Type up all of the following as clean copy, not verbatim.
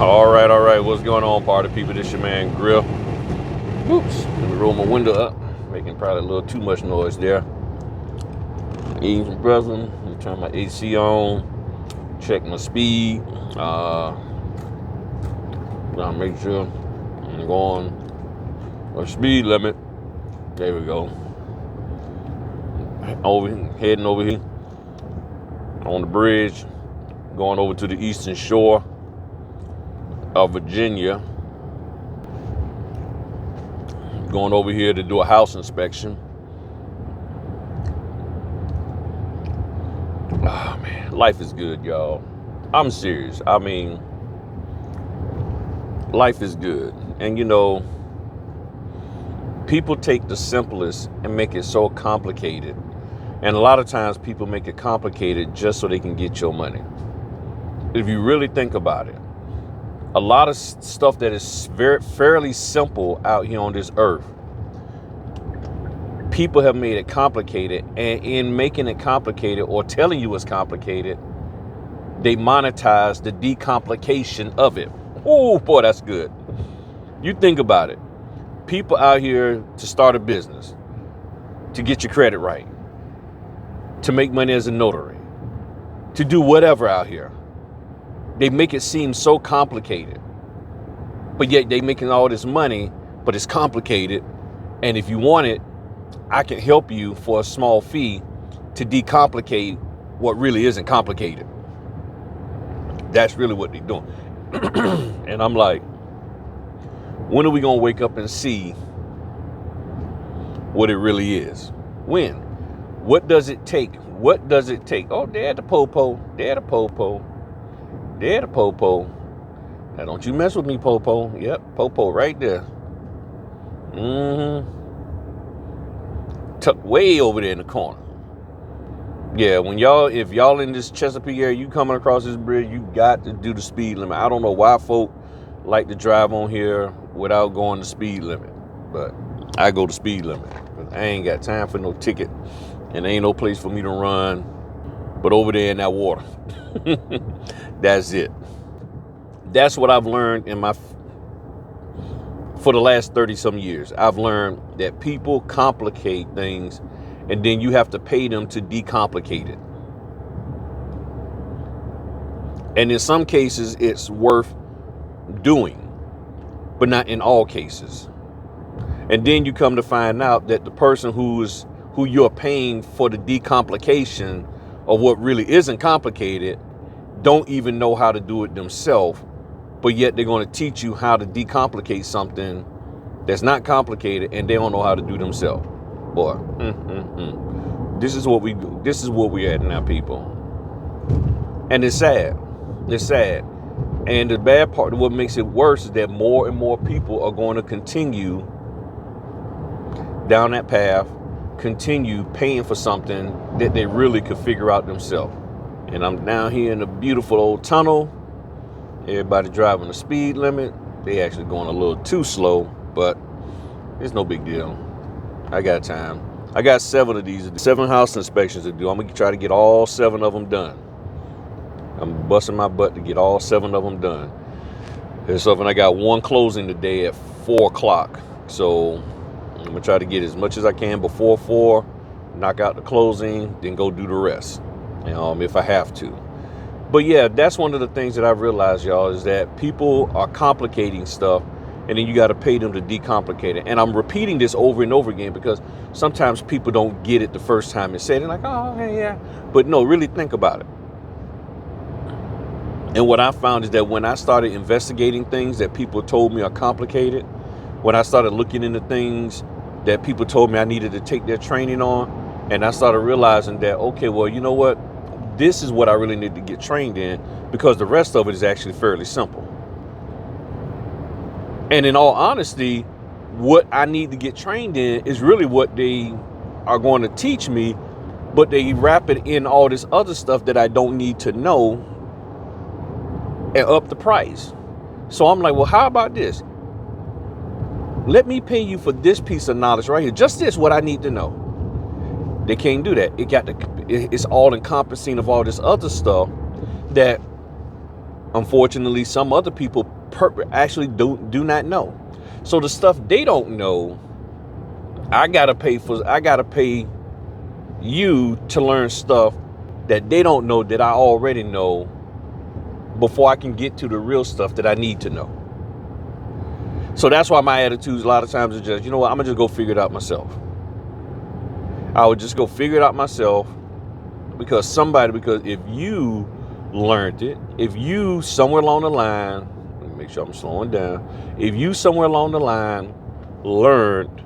All right. What's going on, party people? This your man Grill. Oops. Let me roll my window up, making probably a little too much noise there. Evening, brother. Let me turn my AC on. Check my speed. Now make sure I'm going a speed limit. There we go. Heading over here on the bridge, going over to the eastern shore of Virginia. Going over here to do a house inspection. Oh man, life is good, y'all. I'm serious. I mean, life is good. And you know, people take the simplest and make it so complicated. And a lot of times people make it complicated just so they can get your money. If you really think about it, a lot of stuff that is fairly simple out here on this earth, people have made it complicated, and in making it complicated or telling you it's complicated, they monetize the decomplication of it. Oh boy, that's good. You think about it. People out here to start a business, to get your credit right, to make money as a notary, to do whatever out here. They make it seem so complicated, but yet they making all this money, but it's complicated. And if you want it, I can help you for a small fee to decomplicate what really isn't complicated. That's really what they're doing. And I'm like, when are we going to wake up and see what it really is? When? What does it take? What does it take? Oh, there the popo. There the popo. There the popo. Now don't you mess with me, popo. Yep, popo right there. Tucked way over there in the corner. Yeah, if y'all in this Chesapeake area, you coming across this bridge, you got to do the speed limit. I don't know why folk like to drive on here without going the speed limit, but I go the speed limit. I ain't got time for no ticket, and there ain't no place for me to run but over there in that water. That's it. That's what I've learned for the last 30 some years. I've learned that people complicate things, and then you have to pay them to decomplicate it. And in some cases, it's worth doing, but not in all cases. And then you come to find out that the person who you're paying for the decomplication of what really isn't complicated don't even know how to do it themselves, but yet they're going to teach you how to decomplicate something that's not complicated, and they don't know how to do themselves. Boy, this is what we do. This is what we're at now, people. And it's sad. It's sad. And the bad part of what makes it worse is that more and more people are going to continue down that path, continue paying for something that they really could figure out themselves. And I'm down here in a beautiful old tunnel. Everybody driving the speed limit. They actually going a little too slow, but it's no big deal. I got time. I got 7 of these, 7 house inspections to do. I'm going to try to get all 7 of them done. I'm busting my butt to get all 7 of them done. And so, and I got one closing today at 4 o'clock. So I'm going to try to get as much as I can before 4, knock out the closing, then go do the rest, if I have to. But yeah, that's one of the things that I've realized, y'all, is that people are complicating stuff, and then you got to pay them to decomplicate it. And I'm repeating this over and over again because sometimes people don't get it the first time and say it. They're like, oh, yeah. But no, really think about it. And what I found is that when I started investigating things that people told me are complicated, when I started looking into things that people told me I needed to take their training on, and I started realizing that, okay, well, you know what? This is what I really need to get trained in, because the rest of it is actually fairly simple. And in all honesty, what I need to get trained in is really what they are going to teach me, but they wrap it in all this other stuff that I don't need to know and up the price. So I'm like, well, how about this? Let me pay you for this piece of knowledge right here. Just this, what I need to know. They can't do that. It's all encompassing of all this other stuff that Unfortunately, some other people actually do not know. So the stuff they don't know, I gotta pay you to learn stuff that they don't know that I already know before I can get to the real stuff that I need to know. So that's why my attitudes a lot of times is just, you know what, I'm gonna just go figure it out myself. I would just go figure it out myself because if you learned it, if you somewhere along the line, let me make sure I'm slowing down, if you somewhere along the line learned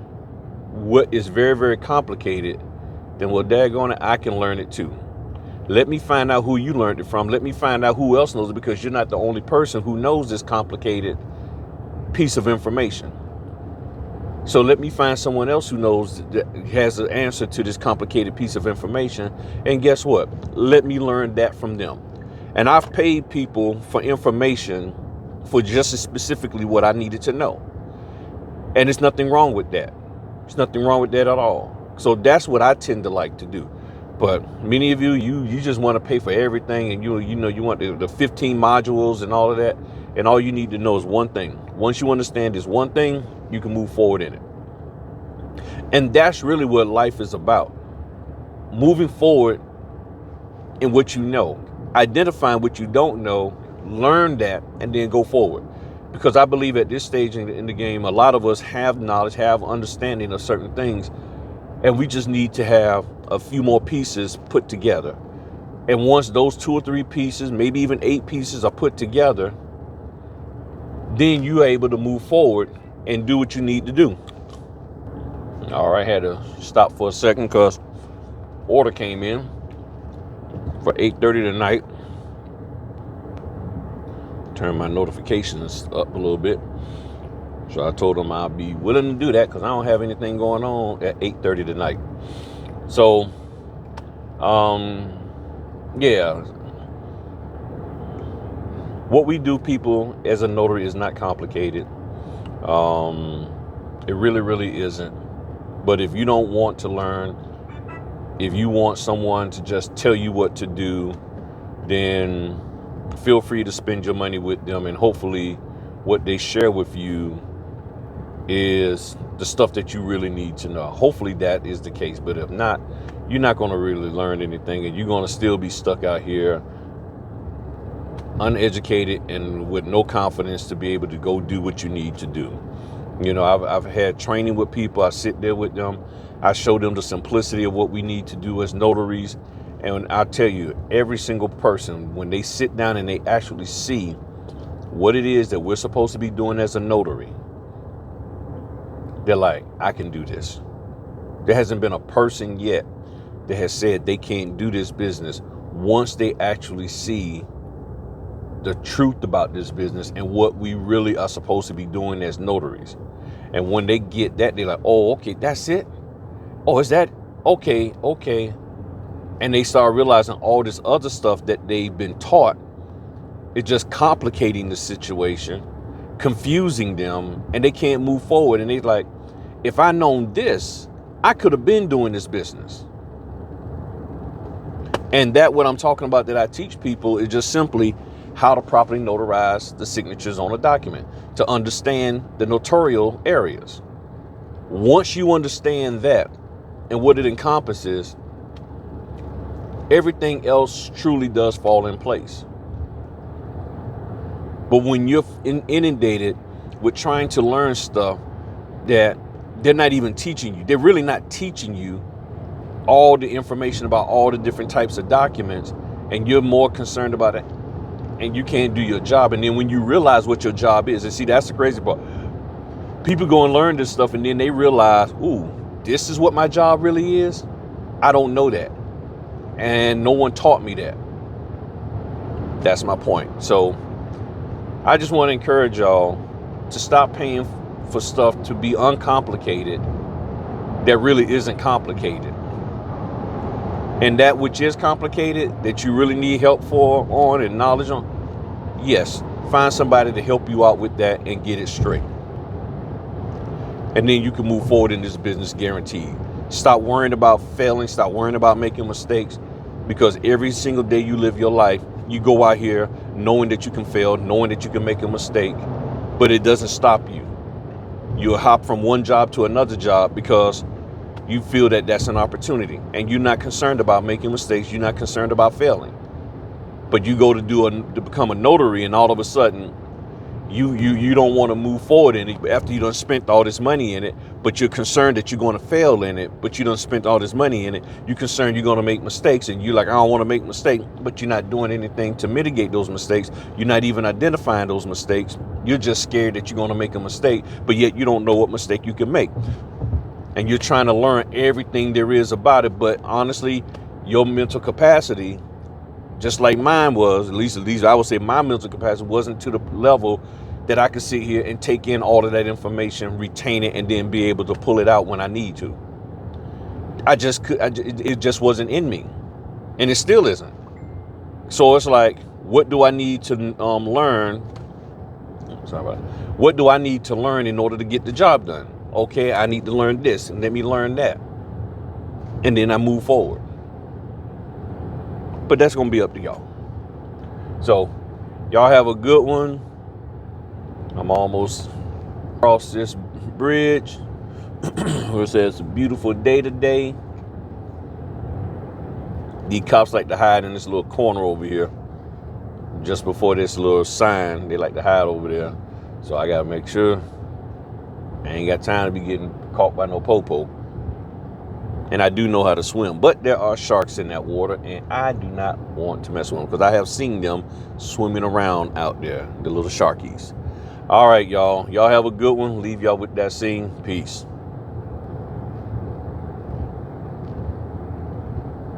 what is very, very complicated, then well, daggone it, I can learn it too. Let me find out who you learned it from. Let me find out who else knows it, because you're not the only person who knows this complicated piece of information. So let me find someone else who knows that has an answer to this complicated piece of information. And guess what? Let me learn that from them. And I've paid people for information for just specifically what I needed to know. And there's nothing wrong with that. There's nothing wrong with that at all. So that's what I tend to like to do. But many of you just want to pay for everything, and you want the 15 modules and all of that. And all you need to know is one thing. Once you understand this one thing, you can move forward in it. And that's really what life is about. Moving forward in what you know. Identifying what you don't know, learn that, and then go forward. Because I believe at this stage in the game, a lot of us have knowledge, have understanding of certain things, and we just need to have a few more pieces put together. And once those 2 or 3 pieces, maybe even 8 pieces are put together, then you're able to move forward and do what you need to do. All right, I had to stop for a second because order came in for 8:30 tonight. Turn my notifications up a little bit. So I told them I'll be willing to do that because I don't have anything going on at 8:30 tonight. So, yeah. What we do, people, as a notary is not complicated. It really, really isn't. But if you don't want to learn, if you want someone to just tell you what to do, then feel free to spend your money with them. And hopefully what they share with you is the stuff that you really need to know. Hopefully that is the case. But if not, you're not going to really learn anything, and you're going to still be stuck out here uneducated and with no confidence to be able to go do what you need to do. You know, I've had training with people. I sit there with them. I show them the simplicity of what we need to do as notaries. And I tell you, every single person, when they sit down and they actually see what it is that we're supposed to be doing as a notary, they're like, I can do this. There hasn't been a person yet that has said they can't do this business once they actually see the truth about this business and what we really are supposed to be doing as notaries. And when they get that, they're like, oh, okay, that's it. Oh, is that okay? And they start realizing all this other stuff that they've been taught is just complicating the situation, confusing them, and they can't move forward. And they're like, if I known this, I could have been doing this business. And that what I'm talking about that I teach people is just simply how to properly notarize the signatures on a document, to understand the notarial areas. Once you understand that and what it encompasses, everything else truly does fall in place. But when you're inundated with trying to learn stuff that they're not even teaching you, they're really not teaching you all the information about all the different types of documents, and you're more concerned about it, and you can't do your job. And then when you realize what your job is, and see, that's the crazy part. People go and learn this stuff, and then they realize, ooh, this is what my job really is. I don't know that. And no one taught me that. That's my point. So I just want to encourage y'all to stop paying for stuff to be uncomplicated that really isn't complicated. And that which is complicated, that you really need help on and knowledge on, yes, find somebody to help you out with that and get it straight. And then you can move forward in this business guaranteed. Stop worrying about failing. Stop worrying about making mistakes, because every single day you live your life, You go out here knowing that you can fail, knowing that you can make a mistake, but it doesn't stop you. You'll hop from one job to another job because you feel that that's an opportunity, and you're not concerned about making mistakes. You're not concerned about failing. But you go to become a notary, and all of a sudden, you don't want to move forward in it after you done spent all this money in it. But you're concerned that you're going to fail in it. But you done spent all this money in it. You're concerned you're going to make mistakes, and you're like, I don't want to make mistakes. But you're not doing anything to mitigate those mistakes. You're not even identifying those mistakes. You're just scared that you're going to make a mistake, but yet you don't know what mistake you can make. And you're trying to learn everything there is about it. But honestly, your mental capacity, just like mine was, at least I would say my mental capacity wasn't to the level that I could sit here and take in all of that information, retain it, and then be able to pull it out when I need to. It just wasn't in me, and it still isn't. So it's like, what do I need to learn? Sorry about that. What do I need to learn in order to get the job done? Okay, I need to learn this, and let me learn that, and then I move forward. But that's gonna be up to y'all. So y'all have a good one. I'm almost across this bridge. Where it says it's a beautiful day today. These cops like to hide in this little corner over here. Just before this little sign, they like to hide over there. So I gotta make sure I ain't got time to be getting caught by no popo. And I do know how to swim, but there are sharks in that water, and I do not want to mess with them because I have seen them swimming around out there, the little sharkies. All right, y'all. Y'all have a good one. Leave y'all with that scene. Peace.